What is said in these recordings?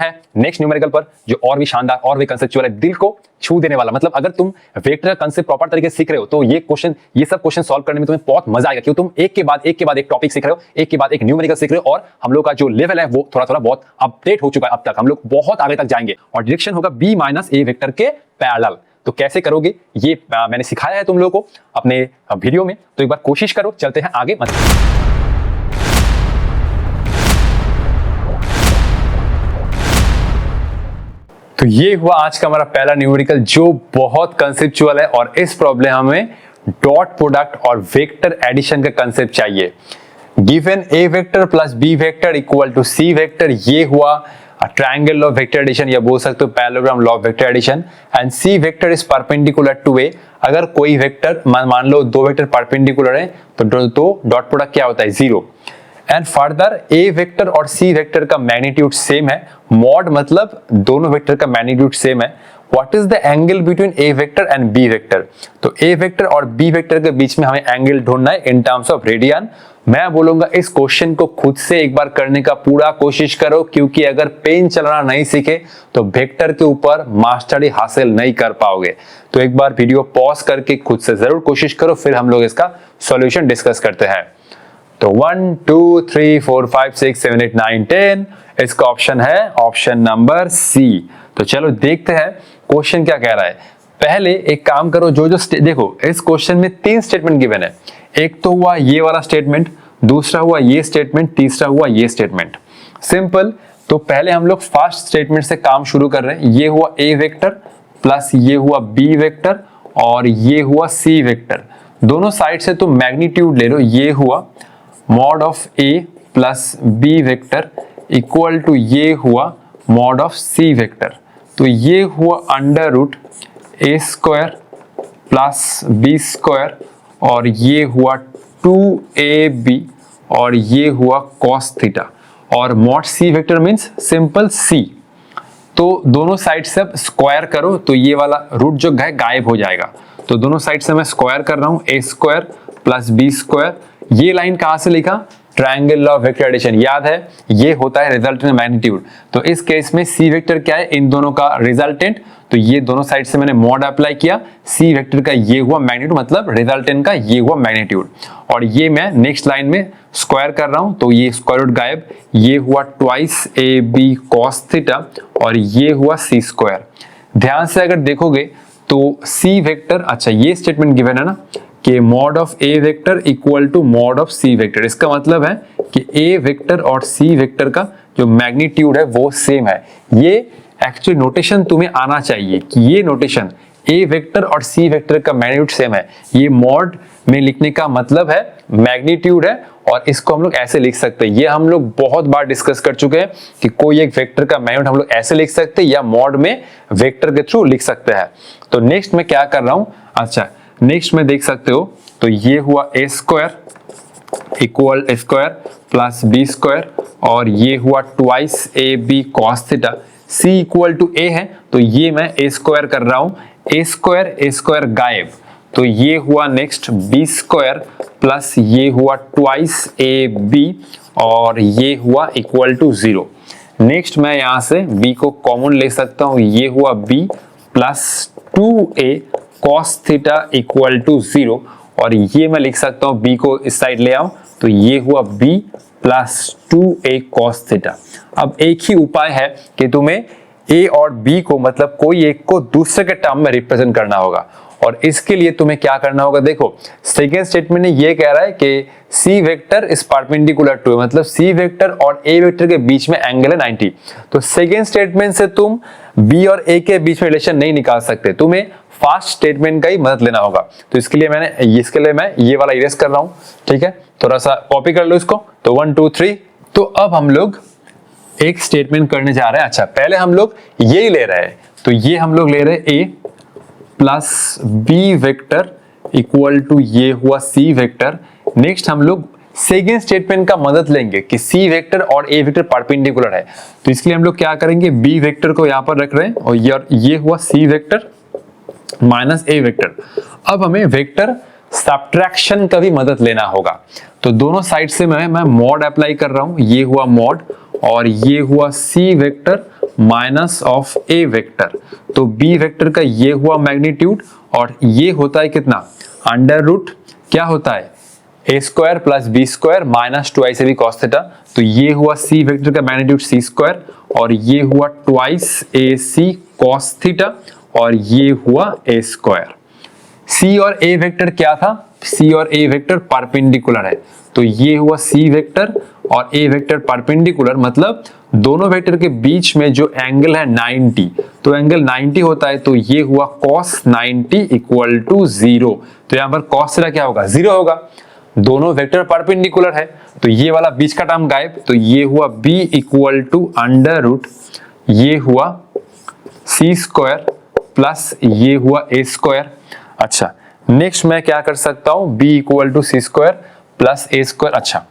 है next numerical पर जो और भी शानदार और भी कंसेप्चुअल है, दिल को छू देने वाला। मतलब अगर तुम वेक्टर का कंसेप्ट प्रॉपर तरीके से सीख रहे हो तो ये सब क्वेश्चन सॉल्व करने में तुम्हें बहुत मजा आएगा, क्योंकि तुम एक के बाद एक टॉपिक सीख रहे हो, एक के बाद एक न्यूमेरिकल सीख रहे हो, और हम लोग का जो लेवल है वो थोड़ा थोड़ा बहुत अपडेट हो चुका है। अब तक हम लोग बहुत आगे तक जाएंगे और डायरेक्शन होगा b माइनस ए वेक्टर के पैरेलल। तो कैसे करोगे ये मैंने सिखाया है तुम लोगों को अपने वीडियो में, तो एक बार कोशिश करो। चलते हैं आगे। तो ये हुआ आज का हमारा पहला न्यूमेरिकल जो बहुत कंसेप्चुअल है, और इस प्रॉब्लम हमें डॉट प्रोडक्ट और वेक्टर एडिशन का कंसेप्ट चाहिए। Given A vector plus B vector equal to C vector, ये हुआ triangle law of vector addition, या बोल सकते हो parallelogram law of vector addition. And C vector is perpendicular to A, अगर कोई वेक्टर मान लो दो वेक्टर परपेंडिकुलर है तो डॉट प्रोडक्ट क्या होता है, 0। एंड फर्दर ए वेक्टर और सी वेक्टर का मैग्नीट्यूड सेम है, मॉड मतलब दोनों वेक्टर का मैग्नीट्यूड सेम है। What is the angle between A vector and B vector, तो ए वेक्टर और बी वेक्टर के बीच में हमें एंगल ढूंढना है इन टर्म्स ऑफ रेडियन। मैं बोलूंगा इस क्वेश्चन को खुद से एक बार करने का पूरा कोशिश करो, क्योंकि अगर पेन चलाना नहीं सीखे तो वेक्टर के ऊपर मास्टरी हासिल नहीं कर पाओगे। तो एक बार वीडियो पॉज करके खुद से जरूर कोशिश करो, फिर हम लोग इसका सॉल्यूशन डिस्कस करते हैं। तो 1 2 3 4 5 6 7 8 9 10, इसका ऑप्शन है ऑप्शन नंबर सी। तो चलो देखते हैं क्वेश्चन क्या कह रहा है। पहले एक काम करो, जो देखो इस क्वेश्चन में 3 स्टेटमेंट गिवन है। एक तो हुआ ये वाला स्टेटमेंट, दूसरा हुआ ये स्टेटमेंट, तीसरा हुआ ये स्टेटमेंट। सिंपल। तो पहले हम लोग फर्स्ट स्टेटमेंट से काम शुरू कर रहे हैं। ये हुआ ए वेक्टर प्लस ये हुआ बी वेक्टर और ये हुआ सी वेक्टर। दोनों साइड से तुम मैग्नीट्यूड ले लो। ये हुआ mod of A plus B vector equal to ये हुआ मॉड ऑफ सी वेक्टर। तो ये हुआ under root A square plus B square और ये हुआ 2ab और ये हुआ cos थीटा, और mod C vector means simple c। तो दोनों साइड से अब स्क्वायर करो तो ये वाला रूट जो है गायब हो जाएगा। तो दोनों साइड से मैं स्क्वायर कर रहा हूं, A square plus B square. ये लाइन कहां से लिखा, triangle law of vector addition, याद है ये होता है रिजल्टेंट मैग्नीट्यूड। तो इस केस में सी वेक्टर क्या है, इन दोनों का रिजल्टेंट। तो ये दोनों साइड से मैंने मॉड अप्लाई किया, सी वेक्टर का ये हुआ मैग्नीट्यूड मतलब रिजल्टेंट का ये हुआ मैग्नीट्यूड, और ये मैं नेक्स्ट लाइन में स्क्वायर कर रहा हूं तो ये स्क्वायर रूट गायब। ये हुआ twice A B cos theta और ये हुआ सी स्क्वायर। ध्यान से अगर देखोगे तो सी वेक्टर, अच्छा ये स्टेटमेंट गिवन है ना कि mod of A vector equal to mod of C vector. इसका मतलब है कि ए वेक्टर और सी वेक्टर का जो मैग्नीट्यूड है वो सेम है। ये एक्चुअली नोटेशन तुम्हें आना चाहिए कि ये नोटेशन ए वेक्टर और सी वेक्टर का मैग्नीट्यूड सेम है। ये मॉड में लिखने का मतलब है मैग्नीट्यूड है, और इसको हम लोग ऐसे लिख सकते हैं। ये हम लोग बहुत बार डिस्कस कर चुके हैं कि कोई एक वेक्टर का मैग्नीट्यूड हम लोग ऐसे लिख सकते हैं या मॉड में वेक्टर के थ्रू लिख सकते हैं। तो नेक्स्ट मैं क्या कर रहा हूं, अच्छा नेक्स्ट में देख सकते हो तो ये हुआ A square equal square plus B square और ये हुआ twice A B cos theta. C equal to A है तो ये मैं ए स्क्वायर कर रहा हूं, ए स्क्वायर गायब। तो ये हुआ नेक्स्ट बी स्क्वायर प्लस ये हुआ ट्वाइस ए बी और ये हुआ इक्वल टू 0। नेक्स्ट मैं यहां से b को कॉमन ले सकता हूं, ये हुआ b plus 2a cos theta equal to 0, और ये मैं लिख सकता हूं b को इस साइड ले आऊं तो ये हुआ b plus 2a cos theta. अब एक ही उपाय है कि तुम्हें a और b को मतलब कोई एक को दूसरे के टर्म में रिप्रेजेंट करना होगा, और इसके लिए तुम्हें क्या करना होगा। देखो सेकेंड स्टेटमेंट में ये कह रहा है कि सी वेक्टर इज परपेंडिकुलर टू, मतलब सी वेक्टर और ए वेक्टर के बीच में एंगल है 90। तो सेकेंड स्टेटमेंट से तुम बी और ए के बीच में रिलेशन नहीं निकाल सकते, तुम्हें फर्स्ट स्टेटमेंट का ही मदद लेना होगा। तो इसके लिए मैं ये वाला इरेज कर रहा हूं, ठीक है, थोड़ा सा कॉपी कर लो इसको। तो 1 2 3। तो अब हम लोग एक स्टेटमेंट करने जा रहे हैं। अच्छा पहले हम लोग ये ही ले रहे हैं, तो ये हम लोग ले रहे हैं A plus B vector equal to ये हुआ सी वेक्टर। नेक्स्ट हम लोग सेकेंड स्टेटमेंट का मदद लेंगे कि सी वेक्टर और ए वेक्टर परपेंडिकुलर है। तो इसके लिए हम लोग क्या करेंगे, बी वेक्टर को यहां पर रख रहे हैं और ये हुआ C vector minus A vector. अब हमें वेक्टर सब्ट्रैक्शन का भी मदद लेना होगा। तो दोनों साइड से मैं मॉड अप्लाई कर रहा हूं, ये हुआ मॉड और ये हुआ C vector minus of A vector. तो बी वेक्टर का ये हुआ मैग्नीट्यूड और ये होता है कितना, अंडर रूट क्या होता है A square plus B square minus twice A B cos theta. तो ये हुआ सी वेक्टर का मैग्नीट्यूड सी स्क्वायर और ये हुआ twice A C cos theta और ये हुआ ए स्क्वायर। सी और ए वेक्टर क्या था, सी और ए वेक्टर परपेंडिकुलर है, तो ये हुआ सी वेक्टर और ए वेक्टर परपेंडिकुलर, मतलब दोनों वेक्टर के बीच में जो एंगल है 90, तो एंगल 90 होता है, तो ये हुआ cos 90 इक्वल टू 0। तो यहां पर cos थीटा क्या होगा, 0 होगा, दोनों वेक्टर परपेंडिकुलर है, तो ये वाला बीच का टर्म गायब, तो ये हुआ b equal to under root ये हुआ सी स्क्वायर प्लस ये हुआ ए स्क्वायर। अच्छा, नेक्स्ट मैं क्या कर सकता हूं, b equal to C square plus A square. अच्छा,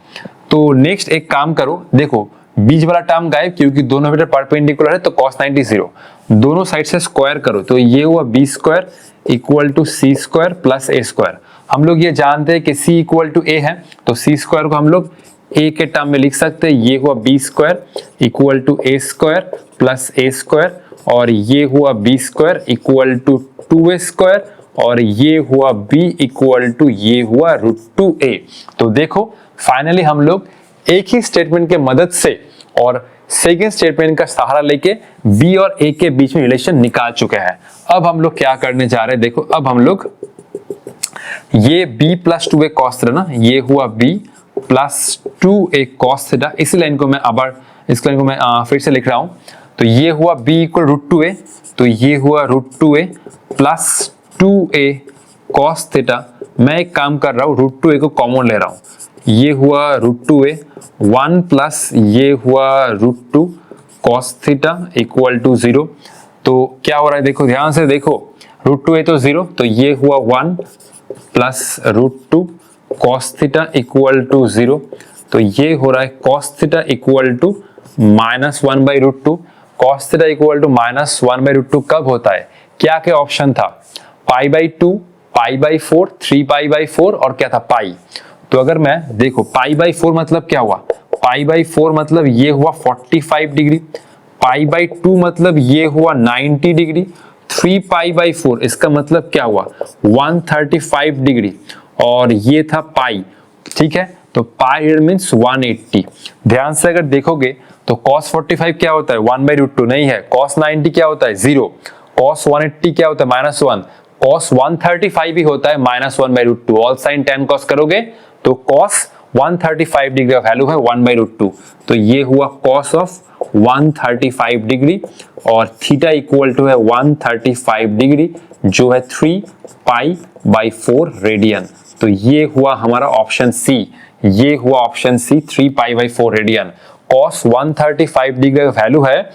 तो नेक्स्ट एक काम करो, देखो बीच वाला टर्म गायब क्योंकि दोनों वेक्टर परपेंडिकुलर है, तो cos 90 0, दोनों साइड से स्क्वायर करो, तो ये हुआ b square equal to C square plus A square. हम लोग ये जानते हैं कि c इक्वल टू a है, तो c स्क्वायर को हम लोग a के टर्म में लिख सकते हैं, ये हुआ b square equal to A square plus A square और ये हुआ b square equal to 2a square और ये हुआ b इक्वल टू ये हुआ √2a। तो देखो फाइनली हम लोग एक ही स्टेटमेंट के मदद से और सेकेंड स्टेटमेंट का सहारा लेके b और a के बीच में रिलेशन निकाल चुके हैं। अब हम लोग क्या करने जा रहे हैं, देखो अब हम लोग ये b plus 2a cos theta ना, ये हुआ b plus 2a cos theta, इसी लाइन को मैं इस लाइन को मैं फिर से लिख रहा हूं, तो ये हुआ b इक्वल √2a, तो ये हुआ √2a plus 2a cos theta. मैं एक काम कर रहा हूं, √2a को कॉमन ले रहा हूं, ये हुआ √2a 1 प्लस ये हुआ √2 cos थीटा इक्वल टू 0। तो क्या हो रहा है, देखो ध्यान से देखो, √2a तो 0, तो ये हुआ 1 plus √2 cos theta equal to 0। तो ये हो रहा है cos theta equal to -1/√2। cos theta equal to -1/√2 कब होता है, क्या क्या ऑप्शन था, π/2, π/4, 3π/4 और क्या था पाई। तो अगर मैं देखो π/4 मतलब क्या हुआ, π/4 मतलब ये हुआ 45 डिग्री, π/2 मतलब ये हुआ 90 डिग्री, 3π/4 इसका मतलब क्या हुआ 135 डिग्री और ये था पाई, ठीक है। तो पाई मीन्स 180। ध्यान से अगर देखोगे तो cos 45 क्या होता है 1/√2 नहीं है, cos 90 क्या होता है 0, cos 180 क्या होता है -1, cos 135 भी होता है -1/√2। ऑल साइन tan cos करोगे तो cos 135 डिग्री का वैल्यू है 1/√2। तो ये हुआ cos ऑफ 135 डिग्री और थीटा इक्वल टू है 135 डिग्री जो है 3π/4 रेडियन। तो ये हुआ हमारा ऑप्शन सी, ये हुआ option C 3π/4 radian. cos 135 degree का वैल्यू है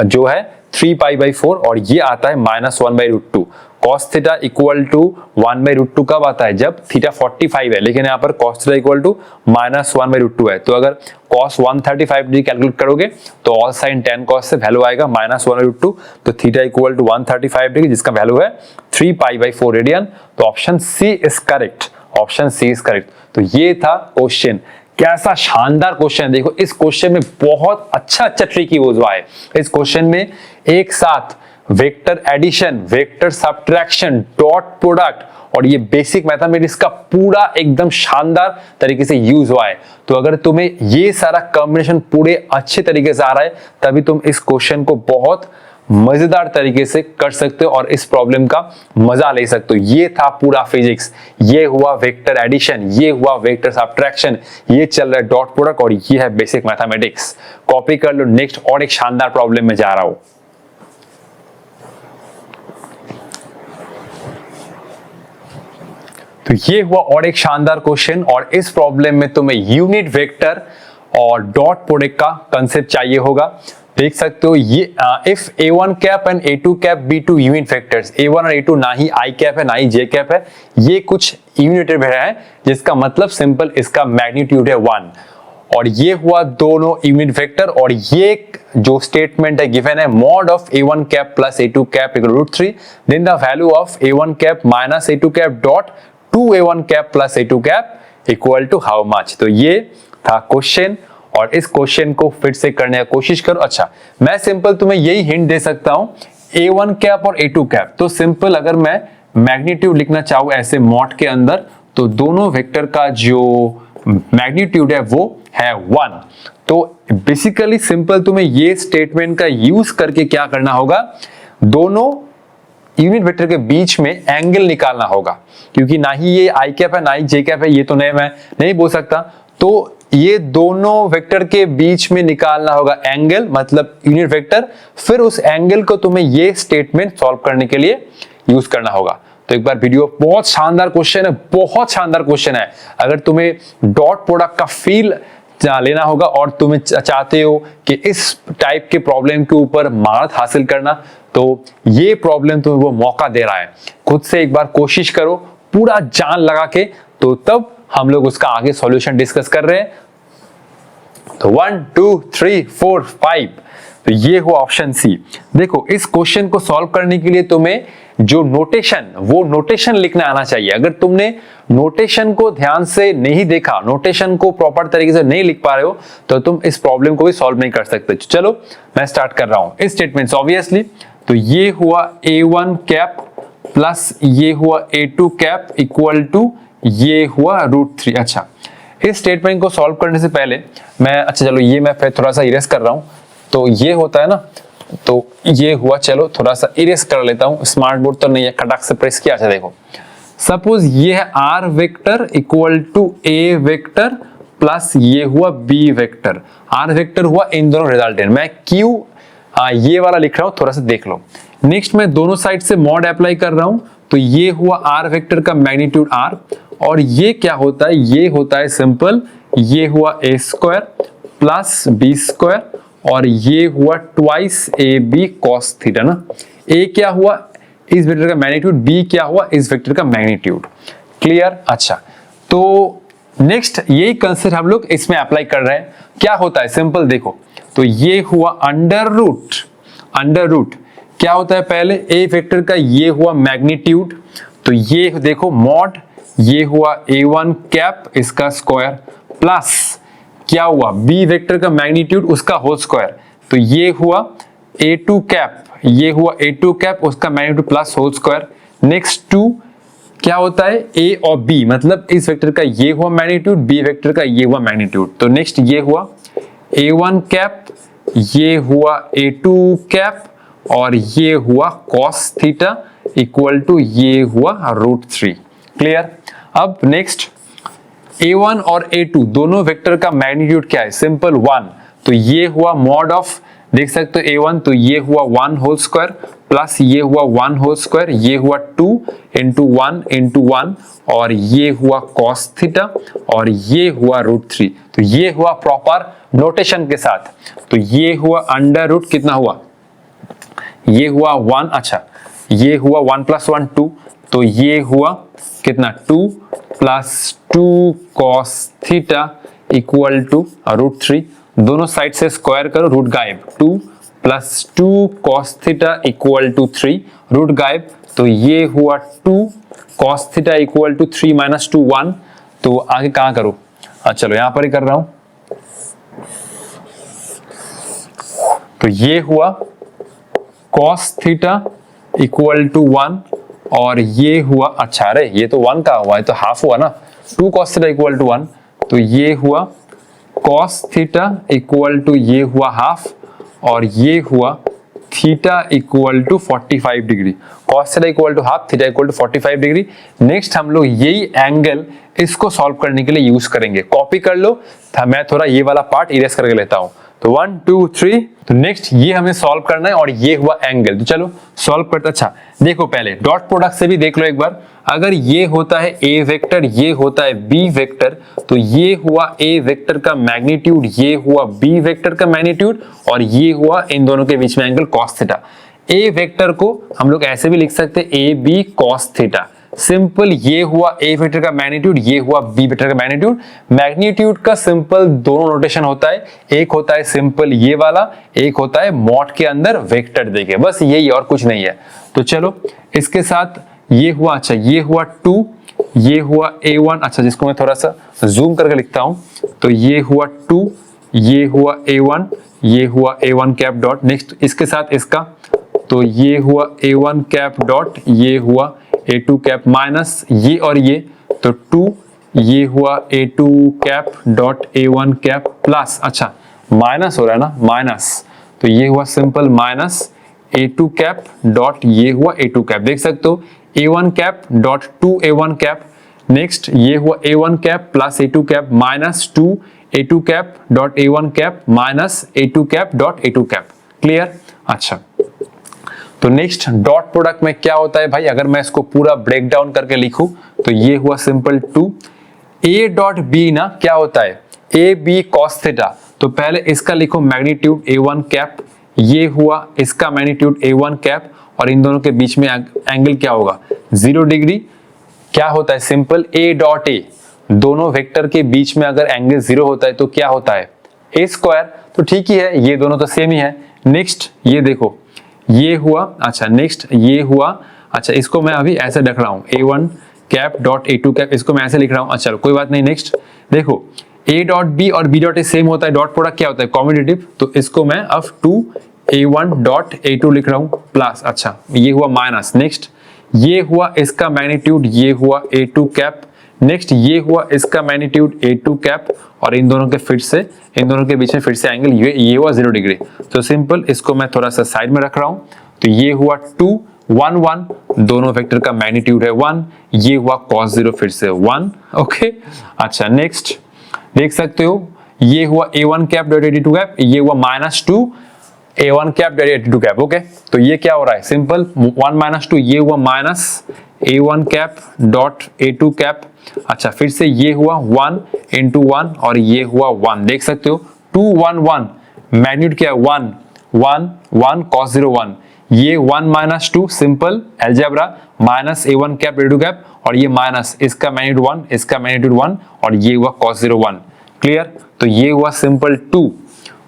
जो है 3π/4 और ये आता है -1/√2। cos थीटा इक्वल टू 1/√2 कब आता है, जब थीटा 45 है, लेकिन यहाँ पर cos थीटा इक्वल टू -1/√2 है। तो अगर cos 135 डिग्री कैलकुलेट करोगे तो ऑल साइन tan cos से वैल्यू आएगा -1/√2, तो थीटा इक्वल टू 135 डिग्री जिसका वैल्यू है 3π/4 रेडियन। तो option C is correct, option C is correct. तो ये था क्वेश्चन, कैसा शानदार क्वेश्चन है। देखो इस क्वेश्चन में बहुत अच्छा ट्रिक यूज हुआ है। इस क्वेश्चन में एक साथ vector addition, vector subtraction, dot product और ये बेसिक मैथमेटिक्स का पूरा एकदम शानदार तरीके से यूज हुआ है। तो अगर तुम्हें ये सारा कॉम्बिनेशन पूरे अच्छे तरीके से आ रहा है तभी तुम इस क्वेश्चन को बहुत मजेदार तरीके से कर सकते हो और इस प्रॉब्लम का मजा ले सकते हो। ये था पूरा फिजिक्स, ये हुआ वेक्टर एडिशन, ये हुआ वेक्टर सब्ट्रैक्शन, ये चल रहा है डॉट प्रोडक्ट और ये है बेसिक मैथमेटिक्स। कॉपी कर लो, नेक्स्ट और एक शानदार प्रॉब्लम में जा रहा हूं। तो ये हुआ और एक शानदार क्वेश्चन और इस प्रॉब्लम में तुम्हें यूनिट वेक्टर और डॉट प्रोडक्ट का कंसेप्ट चाहिए होगा। देख सकते हो ये if a1 cap and a2 cap be two unit vectors, a1 और a2 ना ही i कैप है ना ही j कैप है, ये कुछ यूनिट वेक्टर है जिसका मतलब सिंपल इसका मैग्नीट्यूड है 1 और ये हुआ दोनों यूनिट वेक्टर और ये जो स्टेटमेंट है गिवन है mod of a1 cap plus a2 cap equal √3 then the value of a1 cap minus a2 cap dot 2a1 cap plus a2 cap equal to how much. तो ये था question और इस क्वेश्चन को फिर से करने की कोशिश करो। अच्छा, मैं सिंपल तुम्हें यही हिंट दे सकता हूं, A1 कैप और A2 कैप। तो सिंपल अगर मैं मैग्नीट्यूड लिखना चाहूँ ऐसे मॉड के अंदर, तो दोनों वेक्टर का जो मैग्नीट्यूड है वो है 1। तो बेसिकली सिंपल तुम्हें ये स्टेटमेंट का यूज करके क्या करना होगा, दोनों यूनिट वेक्टर के बीच में एंगल निकालना होगा, क्योंकि ना ही ये आई कैप है ना ही जे कैप है, ये तो नहीं मैं नहीं बोल सकता। तो ये दोनों वेक्टर के बीच में निकालना होगा एंगल, मतलब यूनिट वेक्टर। फिर उस एंगल को तुम्हें ये स्टेटमेंट सॉल्व करने के लिए यूज करना होगा। तो एक बार वीडियो, बहुत शानदार क्वेश्चन है, बहुत शानदार क्वेश्चन है। अगर तुम्हें डॉट प्रोडक्ट का फील लेना होगा और तुम्हें चाहते हो कि इस टाइप के प्रॉब्लम के ऊपर महारत हासिल करना, तो ये प्रॉब्लम तुम्हें वो मौका दे रहा है। खुद से एक बार कोशिश करो पूरा जान लगा के, तो तब हम लोग उसका आगे सॉल्यूशन डिस्कस कर रहे हैं। तो 1 2 3 4 5, तो ये हुआ ऑप्शन सी। देखो, इस क्वेश्चन को सॉल्व करने के लिए तुम्हें जो नोटेशन, वो नोटेशन लिखना आना चाहिए। अगर तुमने नोटेशन को ध्यान से नहीं देखा, नोटेशन को प्रॉपर तरीके से नहीं लिख पा रहे हो, तो तुम इस प्रॉब्लम को भी सॉल्व नहीं कर सकते। चलो मैं स्टार्ट कर रहा हूं इस स्टेटमेंट से। ऑब्वियसली तो ये हुआ A1 कैप प्लस ये हुआ A2 कैप इक्वल टू ये हुआ √3। अच्छा, इस स्टेटमेंट को सॉल्व करने से पहले मैं, अच्छा चलो ये मैं फिर थोड़ा सा इरेज कर रहा हूं। तो ये होता है ना, तो ये हुआ, चलो थोड़ा सा इरेज कर लेता हूं। स्मार्ट बोर्ड तो नहीं है, खटाक से प्रेस किया। अच्छा देखो, सपोज ये है R vector equal to A vector plus ये हुआ B वेक्टर। R वेक्टर हुआ इन दोनों रिजल्टेंट। मैं Q ये वाला लिख रहा हूं, थोड़ा सा देख लो। नेक्स्ट मैं दोनों साइड से मॉड अप्लाई कर रहा हूं, तो ये हुआ R वेक्टर का मैग्नीट्यूड R, और ये क्या होता है, ये होता है सिंपल, ये हुआ A square plus B square, और ये हुआ ट्वाइस AB cos थीटा ना। A क्या हुआ, इस वेक्टर का मैग्नीट्यूड, B क्या हुआ, इस वेक्टर का मैग्नीट्यूड। क्लियर? अच्छा, तो नेक्स्ट यही कंसेप्ट हम लोग इसमें अप्लाई कर रहे हैं। क्या होता है सिंपल देखो, तो ये हुआ अंडर रूट क्या होता है, पहले A वेक्टर का ये हुआ मैग्नीट्यूड, तो ये देखो मॉड, ये हुआ A1 कैप इसका स्क्वायर प्लस क्या हुआ B वेक्टर का मैग्नीट्यूड उसका होल स्क्वायर, तो ये हुआ A2 कैप, ये हुआ A2 कैप उसका magnitude plus whole square. Next 2 क्या होता है, A और B, मतलब इस वेक्टर का ये हुआ मैग्नीट्यूड, B वेक्टर का ये हुआ मैग्नीट्यूड। तो नेक्स्ट ये हुआ A1 कैप, ये हुआ A2 कैप, और ये हुआ cos थीटा इक्वल टू ये हुआ √3। क्लियर? अब नेक्स्ट A1 और A2 दोनों वेक्टर का मैग्नीट्यूड क्या है, सिंपल 1। तो ये हुआ मॉड ऑफ, देख सकते हो A1, तो ये हुआ 1 होल स्क्वायर प्लस ये हुआ 1 होल स्क्वायर, ये हुआ 2 इंटू 1 इंटू 1, और ये हुआ cos थीटा, और ये हुआ √3। तो ये हुआ प्रॉपर नोटेशन के साथ। तो ये हुआ अंडर रूट, कितना हुआ, ये हुआ 1, अच्छा ये हुआ 1 प्लस 1 2, तो ये हुआ कितना 2 प्लस 2 cos थीटा इक्वल टू √3। दोनों साइड से स्क्वायर करो, रूट गायब, 2 प्लस 2 cos theta equal to 3, root गायब, तो ये हुआ 2 cos theta equal to 3 minus 2 1। तो आगे कहां करूं, चलो यहां पर ही कर रहा हूं। तो ये हुआ cos थीटा इक्वल टू 1, और ये हुआ, अच्छा अरे ये तो 1 का हुआ है, तो हाफ हुआ ना, 2 cos थीटा इक्वल टू 1, तो ये हुआ cos थीटा इक्वल टू ये हुआ हाफ, और ये हुआ theta equal to 45 degree. cos theta equal to half, theta equal to 45 degree. Next हम लोग यही एंगल इसको सॉल्व करने के लिए यूज करेंगे। कॉपी कर लो, मैं थोड़ा ये वाला पार्ट इरेज करके लेता हूं। तो 1 2 3, तो नेक्स्ट ये हमें सॉल्व करना है, और ये हुआ एंगल। तो चलो सॉल्व करते। अच्छा देखो, पहले डॉट प्रोडक्ट से भी देख लो एक बार। अगर ये होता है A वेक्टर, ये होता है B वेक्टर, तो ये हुआ A वेक्टर का मैग्नीट्यूड, ये हुआ B वेक्टर का मैग्नीट्यूड, और ये हुआ इन दोनों के बीच में angle cos theta. A vector को हम लोग ऐसे भी लिख सकते हैं AB cos थीटा। सिंपल ये हुआ A वेक्टर का मैग्नीट्यूड, ये हुआ B वेक्टर का मैग्नीट्यूड। मैग्नीट्यूड का सिंपल दोनों नोटेशन होता है, एक होता है सिंपल ये वाला, एक होता है मॉड के अंदर वेक्टर देके, बस यही और कुछ नहीं है। तो चलो इसके साथ ये हुआ, अच्छा ये हुआ 2, ये हुआ A1, अच्छा जिसको मैं थोड़ा सा जूम करके लिखता हूं, तो ये हुआ 2 ये हुआ A1, ये हुआ A1 कैप डॉट, नेक्स्ट इसके साथ इसका, तो ये हुआ A1 कैप डॉट, ये हुआ A2 कैप माइनस ये और ये, तो 2, ये हुआ A2 cap dot A1 cap plus, अच्छा माइनस हो रहा है ना, माइनस, तो ये हुआ simple minus A2 cap dot, ये हुआ A2 कैप, देख सकते हो A1 cap dot 2 A1 cap, next ये हुआ A1 cap plus A2 cap minus 2 A2 cap dot A1 cap minus A2 cap dot A2 cap, clear. अच्छा, तो next dot product में क्या होता है भाई, अगर मैं इसको पूरा ब्रेक डाउन करके लिखूं तो ये हुआ सिंपल 2 A डॉट B ना क्या होता है A B cos थीटा, तो पहले इसका लिखो मैग्नीट्यूड A1 कैप, ये हुआ इसका मैग्नीट्यूड A1 कैप, और इन दोनों के बीच में एंगल क्या होगा 0 डिग्री, क्या होता है सिंपल A डॉट A, दोनों वेक्टर के बीच में अगर एंगल 0 होता है तो क्या होता है A स्क्वायर, तो ठीक ही है, ये दोनों तो सेम ही है। नेक्स्ट ये देखो ये हुआ, अच्छा नेक्स्ट ये हुआ, अच्छा इसको मैं अभी ऐसे रख रहा हूँ A1 cap dot A2 cap, इसको मैं ऐसे लिख रहा हूँ, अच्छा कोई बात नहीं। नेक्स्ट देखो A डॉट B और B डॉट A सेम होता है, डॉट प्रोडक्ट क्या होता है कॉम्यूटेटिव, तो इसको मैं अब 2 A1 डॉट A2 लिख रहा हूँ प्लस, अच्छा ये हुआ माइनस, नेक्स्ट ये हुआ इसका मैग्नीट्यूड, ये हुआ A2 कैप, नेक्स्ट ये हुआ इसका मैग्नीट्यूड A2 कैप, और इन दोनों के फिर से इन दोनों के बीच में फिर से एंगल ये हुआ 0 डिग्री, तो सिंपल इसको मैं थोड़ा सा साइड में रख रहा हूं, तो ये हुआ 2 1 1, दोनों वेक्टर का मैग्नीट्यूड है 1, ये हुआ cos 0 फिर से 1, ओके। अच्छा नेक्स्ट देख सकते हो ये हुआ A1 cap dot A2 cap, ये हुआ minus 2 A1 cap dot A2 cap, okay. तो ये क्या हो रहा है सिंपल 1 माइनस 2, ये हुआ minus A1 cap dot A2 cap, अच्छा फिर से ये हुआ 1 इंटू 1 और ये हुआ 1, देख सकते हो 2 1 1, मैग्नीट्यूड क्या है 1 1 1 cos 0 1, ये 1 minus 2 simple algebra minus A1 cap A2 cap, और ये माइनस इसका मैग्नीट्यूड 1 इसका मैग्नीट्यूड 1, और ये हुआ cos 0 1, क्लियर। तो ये हुआ सिंपल 2,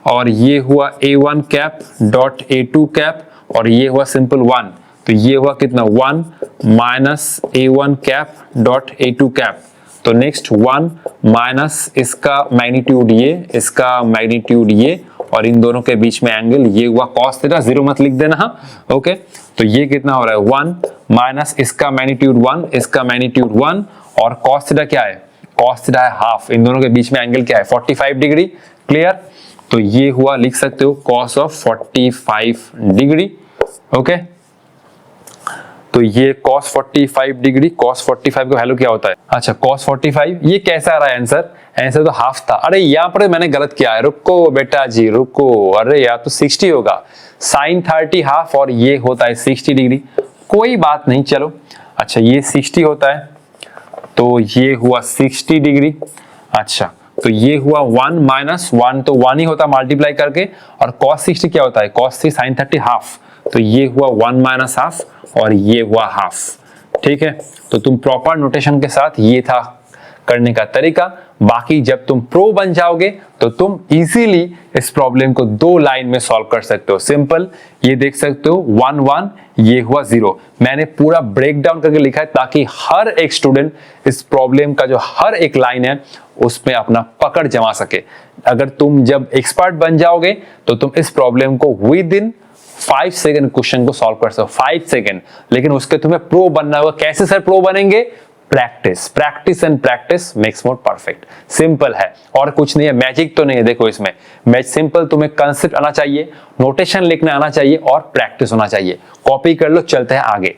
और ये हुआ A1 cap dot A2 cap, और ये हुआ सिंपल 1, तो ये हुआ कितना 1 minus A1 cap dot A2 cap, तो नेक्स्ट 1 माइनस इसका मैग्नीट्यूड ये इसका मैग्नीट्यूड ये, और इन दोनों के बीच में एंगल ये हुआ cos थीटा, 0 मत लिख देना, हाँ ओके। तो ये कितना हो रहा है 1 माइनस इसका मैग्नीट्यूड 1 इसका मैग्नीट्यूड 1, और cos थीटा क्या है cos थीटा है हाफ, इन दोनों के बीच में एंगल क्या है 45 डिग्री, क्लियर। तो ये हुआ लिख सकते हो cos ऑफ 45 डिग्री, ओके। तो ये cos 45 डिग्री, cos 45 का वैल्यू क्या होता है, अच्छा cos 45, ये कैसा आ रहा है आंसर, आंसर तो हाफ था, अरे यहाँ पर मैंने गलत किया है, रुको बेटा जी रुको, अरे यार तो 60 होगा, sin 30 हाफ, और ये होता है 60 डिग्री, कोई बात नहीं चलो। अच्छा ये 60 होता है, तो ये हुआ 60 डिग्री, अच्छा तो ये हुआ 1 माइनस 1, तो 1 ही होता मल्टीप्लाई करके, और cos 60 क्या होता है cos 3 sin 30 हाफ, तो ये हुआ 1 माइनस हाफ, और ये हुआ हाफ, ठीक है। तो तुम प्रॉपर नोटेशन के साथ, ये था करने का तरीका, बाकी जब तुम प्रो बन जाओगे तो तुम इजीली इस प्रॉब्लम को 2 लाइन में सॉल्व कर सकते हो, सिंपल। ये देख सकते हो 1 1, ये हुआ 0, मैंने पूरा ब्रेक डाउन करके लिखा है ताकि हर एक स्टूडेंट इस प्रॉब्लम का जो हर एक लाइन है उसमें अपना पकड़ जमा सके। अगर तुम जब एक्सपर्ट बन जाओगे तो तुम इस प्रॉब्लम को विद इन 5 सेकंड क्वेश्चन को सॉल्व कर सकते हो, 5 सेकंड, लेकिन उसके तुम्हें प्रो बनना होगा। कैसे सर प्रो बनेंगे, practice, practice and practice makes more perfect, simple है और कुछ नहीं है, मैजिक तो नहीं है। देखो इसमें मैच सिंपल, तुम्हें कंसेप्ट आना चाहिए, नोटेशन लिखना आना चाहिए और प्रैक्टिस होना चाहिए। कॉपी कर लो, चलते हैं आगे।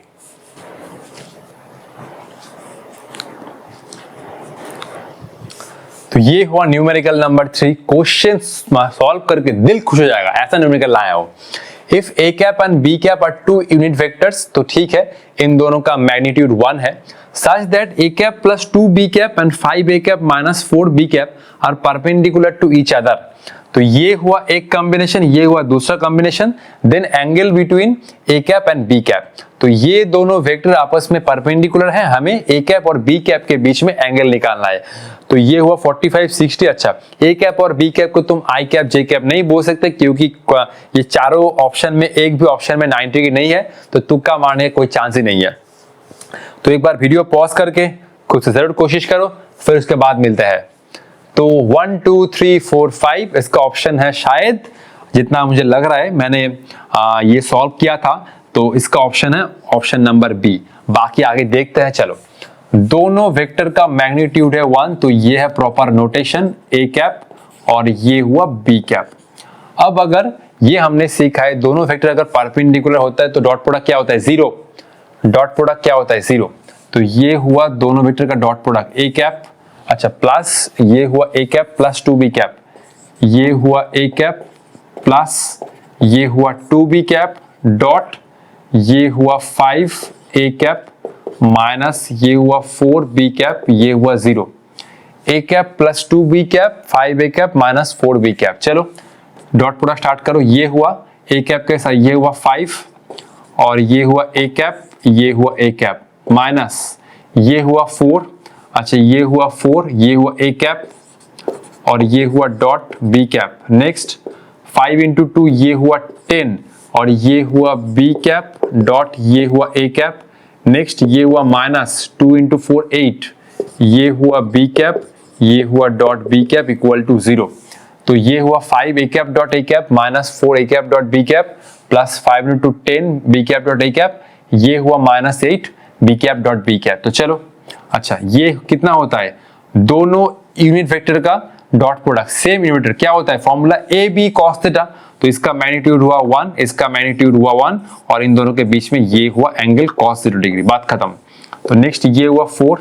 तो ये हुआ न्यूमेरिकल नंबर 3, क्वेश्चन सॉल्व करके दिल खुश हो जाएगा, ऐसा न्यूमेरिकल लाया हो। If a cap and b cap are 2 unit vectors, तो ठीक है इन दोनों का मैग्नीट्यूड 1 है, such that a cap plus 2b cap and 5a cap minus 4b cap are perpendicular to each other। तो ये हुआ एक कॉम्बिनेशन, ये हुआ दूसरा combination, then angle between a cap and b cap. तो ये दोनों वेक्टर आपस में परपेंडिकुलर हैं, हमें a कैप और b कैप के बीच में एंगल निकालना है। तो ये हुआ 45 60। अच्छा a कैप और b कैप को तुम i कैप j कैप नहीं बोल सकते, क्योंकि ये चारों ऑप्शन में एक भी ऑप्शन में 90 डिग्री नहीं है, तो तुक्का मारने का कोई चांस ही नहीं है। तो एक बार वीडियो पॉज करके खुद से जरूर कोशिश करो, फिर उसके बाद मिलते हैं। तो 1 2 3 4 5 इसका ऑप्शन है शायद, जितना मुझे लग रहा है, मैंने ये सॉल्व किया था, तो इसका ऑप्शन है ऑप्शन नंबर बी। बाकी आगे देखते हैं। चलो, दोनों वेक्टर का मैग्नीट्यूड है 1, तो ये है प्रॉपर नोटेशन ए कैप और ये हुआ बी कैप। अब अगर ये हमने सीखा है दोनों वेक्टर अगर परपेंडिकुलर होता है तो डॉट प्रोडक्ट क्या होता है, 0। डॉट प्रोडक्ट क्या होता है, 0। तो ये हुआ दोनों वेक्टर का डॉट प्रोडक्ट ए कैप, अच्छा, प्लस ये हुआ A cap plus 2b cap, ये हुआ ए कैप प्लस ये हुआ 2b कैप डॉट ये हुआ 5a कैप माइनस ये हुआ 4b कैप, ये हुआ 0। a cap plus 2b cap 5a cap minus 4b cap. चलो डॉट प्रोडक्ट स्टार्ट करो। ये हुआ a कैप के साथ ये हुआ 5 और ये हुआ a कैप, ये हुआ a कैप माइनस ये हुआ 4, अच्छा ये हुआ 4, ये हुआ a कैप और ये हुआ dot b cap. Next 5 into 2 ये हुआ 10 और ये हुआ b कैप डॉट ये हुआ a कैप। नेक्स्ट ये हुआ माइनस 2 into 4 8, ये हुआ b कैप, ये हुआ dot b cap equal to 0। तो ये हुआ 5 a cap dot a cap minus 4 a cap dot b cap plus 5 into 10 b cap dot a cap, ये हुआ minus 8 b cap dot b cap. तो चलो, अच्छा ये कितना होता है, दोनों यूनिट वेक्टर का डॉट प्रोडक्ट सेम यूनिट क्या होता है, formula A B cos theta. तो इसका मैग्नीट्यूड हुआ 1, इसका मैग्नीट्यूड हुआ 1 और इन दोनों के बीच में ये हुआ एंगल cos 0 डिग्री। बात खत्म। तो नेक्स्ट ये हुआ 4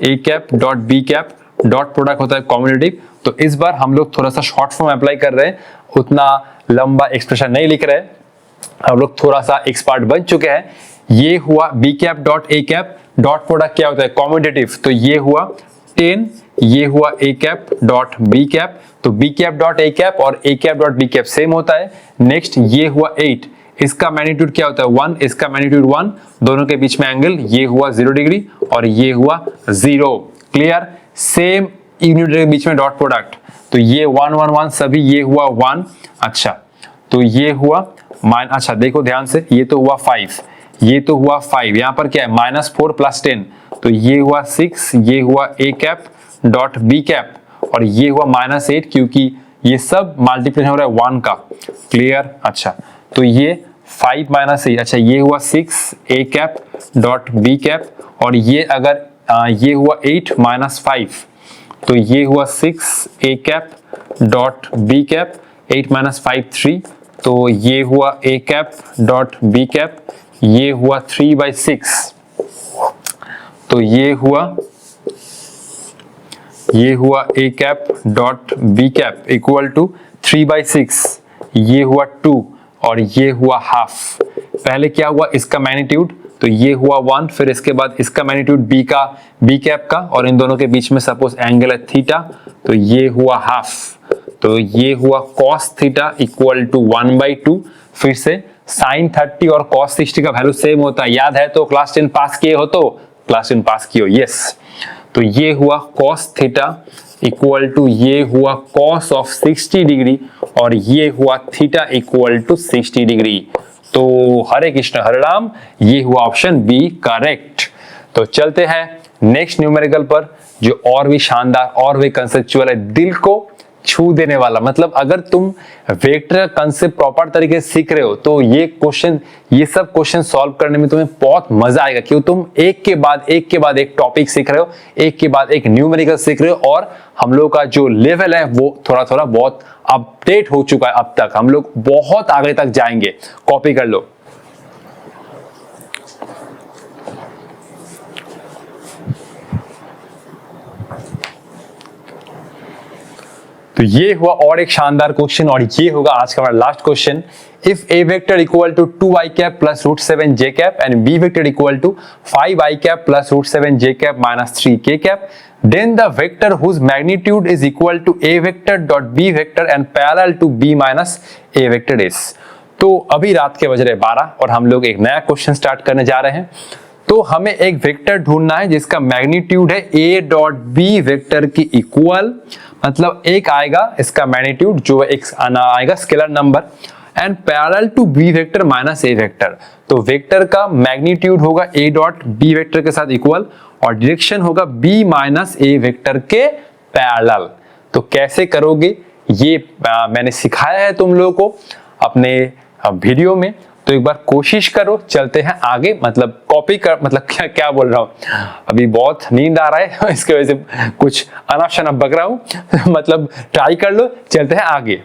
a cap dot b cap, dot product होता है कॉम्यूटेटिव। तो इस बार हम लोग थोड़ा सा शॉर्ट फॉर्म अप्लाई कर रहे हैं, उतना लंबा एक्सप्रेशन नहीं लिख रहे, हम लोग थोड़ा सा एक्सपर्ट बन चुके हैं। ये हुआ b cap dot a cap, dot product क्या होता है कॉम्यूटेटिव, तो ये हुआ 10, ये हुआ a cap dot b cap, तो b cap dot a cap और a cap dot b cap same होता है। नेक्स्ट ये हुआ 8, इसका मैग्नीट्यूड क्या होता है 1, इसका मैग्नीट्यूड 1, दोनों के बीच में एंगल ये हुआ 0 डिग्री और ये हुआ 0। क्लियर, सेम यूनिट के बीच में डॉट प्रोडक्ट, तो ये 1 1 1 सभी, ये हुआ 1, अच्छा तो ये हुआ अच्छा देखो ध्यान से, ये तो हुआ 5, ये तो हुआ 5, यहां पर क्या है माइनस 4 प्लस 10, तो ये हुआ 6, ये हुआ a cap dot b cap और ये हुआ माइनस 8, क्योंकि ये सब मल्टीप्लिकेशन हो रहा है 1 का। क्लियर, अच्छा तो ये 5 माइनस 8, अच्छा ये हुआ 6 a cap dot b cap और ये अगर ये हुआ 8 माइनस 5, तो ये हुआ 6 a cap dot b cap, 8 minus 5 3, तो ये हुआ a cap dot b cap, ये हुआ 3/6, तो ये हुआ a cap dot b cap equal to 3/6, ये हुआ 2 और ये हुआ हाफ। पहले क्या हुआ, इसका मैग्नीट्यूड, तो ये हुआ 1, फिर इसके बाद इसका मैग्नीट्यूड b कैप का और इन दोनों के बीच में सपोज एंगल है थीटा, तो ये हुआ हाफ, तो ये हुआ cos थीटा इक्वल टू 1/2। फिर से sin 30 और cos 60 का वैल्यू सेम होता है, याद है तो, क्लास 10 पास किए हो तो, क्लास 10 पास किए हो, यस। तो ये हुआ cos थीटा इक्वल टू ये हुआ cos ऑफ 60 डिग्री और ये हुआ थीटा इक्वल टू 60 डिग्री। तो हरे कृष्ण हरे राम, ये हुआ ऑप्शन बी करेक्ट। तो चलते हैं नेक्स्ट न्यूमेरिकल पर, जो और भी शानदार और भी कंसेप्चुअल है, दिल को छू देने वाला। मतलब अगर तुम वेक्टर का कंसेप्ट प्रॉपर तरीके से सीख रहे हो तो ये सब क्वेश्चन सॉल्व करने में तुम्हें बहुत मजा आएगा, क्योंकि तुम एक के बाद एक टॉपिक सीख रहे हो, एक के बाद एक न्यूमेरिकल सीख रहे हो और हम लोग का जो लेवल है वो थोड़ा बहुत अपडेट हो चुका है। अब तक हम लोग बहुत आगे तक जाएंगे, कॉपी कर लो। तो ये हुआ और एक शानदार क्वेश्चन और ये होगा आज का हमारा last question. If A vector equal to 2i cap plus √7j cap and B vector equal to 5i cap plus √7j cap minus 3k cap, then the vector whose magnitude is equal to a vector dot b vector and parallel to b minus a vector is। तो अभी रात के बज रहे 12 और हम लोग एक नया क्वेश्चन स्टार्ट करने जा रहे हैं। तो हमें एक वेक्टर ढूंढना है जिसका मैग्नीट्यूड है a डॉट बी वेक्टर की इक्वल, मतलब एक आएगा इसका मैग्नीट्यूड जो एक आएगा scalar number and parallel to B vector minus A vector. तो वेक्टर का मैग्नीट्यूड होगा a डॉट बी वेक्टर के साथ इक्वल और डायरेक्शन होगा b माइनस ए वेक्टर के पैरेलल। तो कैसे करोगे ये मैंने सिखाया है तुम लोगों को अपने वीडियो में, तो एक बार कोशिश करो। चलते हैं आगे, मतलब कॉपी कर, मतलब क्या बोल रहा हूँ, अभी बहुत नींद आ रहा है इसके वजह से कुछ अनाप शनाप बक रहा हूँ मतलब ट्राई कर लो, चलते हैं आगे।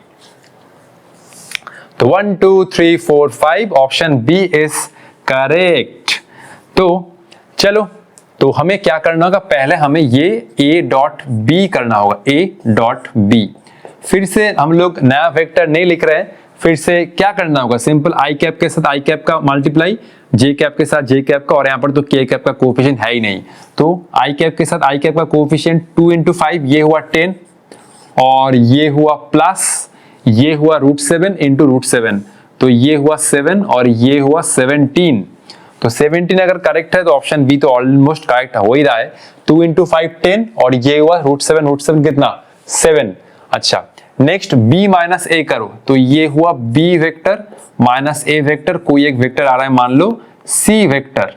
तो 1 2 3 4 5 ऑप्शन बी इज करेक्ट। तो चलो, तो हमें क्या करना होगा, पहले हमें ये a डॉट बी करना होगा, a डॉट बी। फिर से हम लोग नया वेक्टर नहीं लिख रहे हैं, फिर से क्या करना होगा, सिंपल आई कैप के साथ आई कैप का मल्टीप्लाई, जे कैप के साथ जे कैप का, और यहाँ पर तो के कैप का कोएफिशिएंट है ही नहीं, तो आई कैप के साथ आई कैप का कोएफिशिएंट 2 into 5, ये हुआ 10, और ये हुआ प्लस, ये हुआ √7 into √7, तो ये हुआ 7 और ये हुआ 17। तो 17 अगर करेक्ट है तो ऑप्शन बी तो ऑलमोस्ट करेक्ट हो ही रहा है। 2 into 5 10, और ये हुआ √7 कितना 7। अच्छा, नेक्स्ट b माइनस ए करो, तो ये हुआ b vector minus A vector, कोई एक वेक्टर आ रहा है, मान लो c वेक्टर।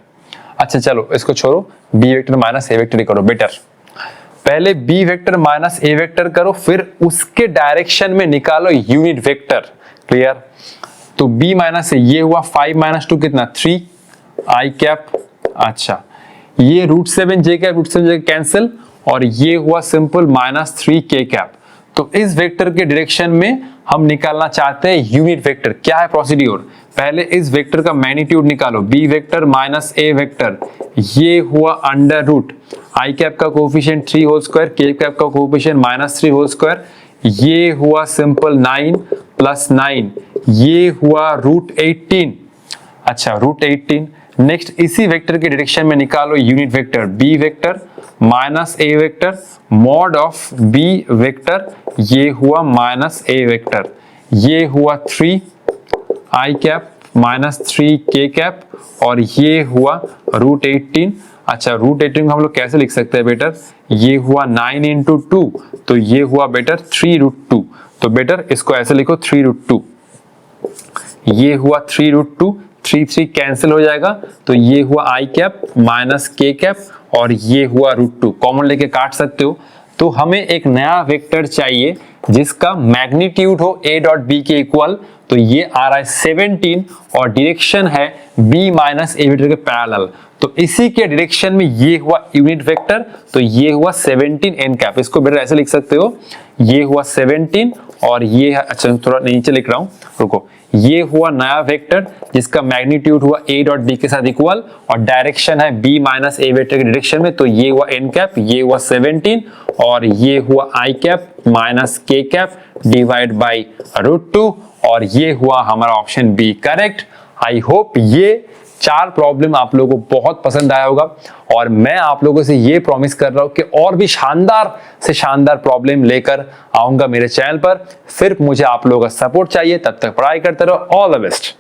अच्छा चलो इसको छोड़ो, b vector minus A vector ही करो बेटर। पहले b vector minus A vector करो, फिर उसके डायरेक्शन में निकालो यूनिट वेक्टर। क्लियर? तो b माइनस ए, ये हुआ 5 - 2 कितना 3 आई कैप। अच्छा, ये √7 जे कैप, √7 जे कैंसिल, और ये हुआ सिंपल -3 के कैप। तो इस वेक्टर के डायरेक्शन में हम निकालना चाहते हैं यूनिट वेक्टर। क्या है प्रोसीड्यूर, पहले इस वेक्टर का मैग्नीट्यूड निकालो, b vector minus A vector, ये हुआ अंडर रूट आई कैप का कोएफिशिएंट 3 होल स्क्वायर, के कैप का कोएफिशिएंट -3 होल स्क्वायर, ये हुआ सिंपल 9 + 9, ये हुआ √18। अच्छा, √18। नेक्स्ट इसी वेक्टर के डायरेक्शन में निकालो unit vector, b vector minus A vector mod of b vector, ये हुआ -a वेक्टर, ये हुआ 3 आई कैप -3 के कैप, और ये हुआ √18। अच्छा, √18 को हम लोग कैसे लिख सकते हैं बेटर, ये हुआ 9 into 2, तो ये हुआ बेटर 3√2। तो बेटर इसको ऐसे लिखो 3√2, ये हुआ 3√2, 3 कैंसिल हो जाएगा, तो ये हुआ आई कैप माइनस के कैप, और ये हुआ √2, कॉमन लेके काट सकते हो। तो हमें एक नया वेक्टर चाहिए जिसका मैग्नीट्यूड हो a डॉट बी के इक्वल, तो ये आ रहा है 17, और डायरेक्शन है b माइनस ए वेक्टर के पैरेलल, तो इसी के डायरेक्शन में ये हुआ यूनिट वेक्टर, तो ये हुआ 17 n कैप। इसको बेटर ऐसे लिख सकते हो, ये हुआ 17 और ये, अच्छा थोड़ा नीचे लिख रहा हूं, रुको, ये हुआ नया वेक्टर जिसका मैग्नीट्यूड हुआ a डॉट बी के साथ इक्वल, और डायरेक्शन है b माइनस ए वेक्टर के डायरेक्शन में, तो ये हुआ n कैप, ये हुआ 17, और ये हुआ i cap minus k cap divide by √2, और ये हुआ हमारा option B correct. I hope ये 4 प्रॉब्लम आप लोगों को बहुत पसंद आया होगा, और मैं आप लोगों से ये प्रॉमिस कर रहा हूं कि और भी शानदार से शानदार प्रॉब्लम लेकर आऊंगा मेरे चैनल पर। सिर्फ मुझे आप लोगों का सपोर्ट चाहिए, तब तक पढ़ाई करते रहो। All the best.